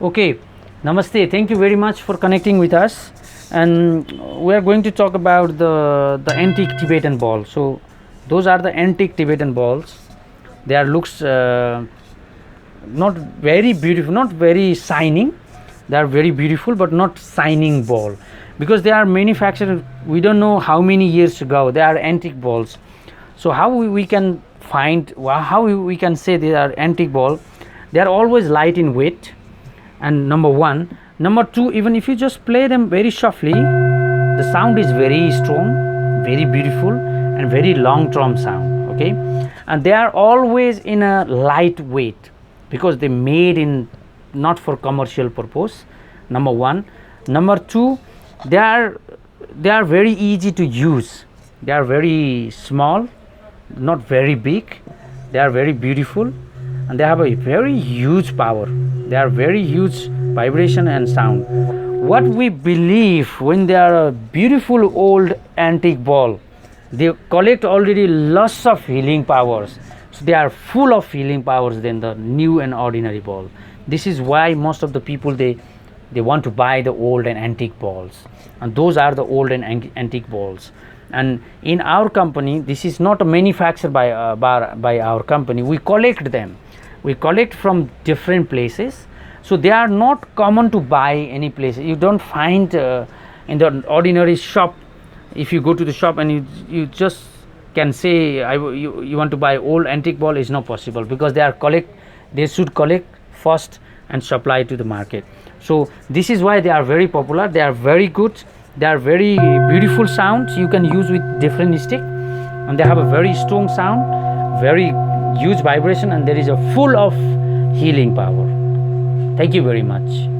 Okay, Namaste. Thank you very much for connecting with us. And we are going to talk about the antique Tibetan ball. So, those are the antique Tibetan balls. They are looks not very beautiful, not very shining. They are very beautiful, but not shining ball, because they are manufactured. We don't know how many years ago. They are antique balls. So how we can find, how we can say they are antique ball? They are always light in weight, and number one. Number two, even if you just play them very softly, the sound is very strong, very beautiful, and very long term sound. Okay, and they are always in a light weight, because they made in not for commercial purpose. Number one. Number two, they are very easy to use. They are very small, not very big. They are very beautiful, and they have a very huge power. They are very huge vibration and sound. What we believe, when they are a beautiful old antique ball, they collect already lots of healing powers. So they are full of healing powers than the new and ordinary ball. This is why most of the people they want to buy the old and antique balls, and those are the old and antique balls. And in our company, this is not manufactured by our company. We collect them. We collect from different places, so they are not common to buy any place. You don't find in the ordinary shop. If you go to the shop and you just can say you want to buy old antique ball, is not possible, because they should collect first and supply to the market. So this is why they are very popular. They are very good. They are very beautiful sounds. You can use with different stick, and they have a very strong sound, very huge vibration, and there is a full of healing power. Thank you very much.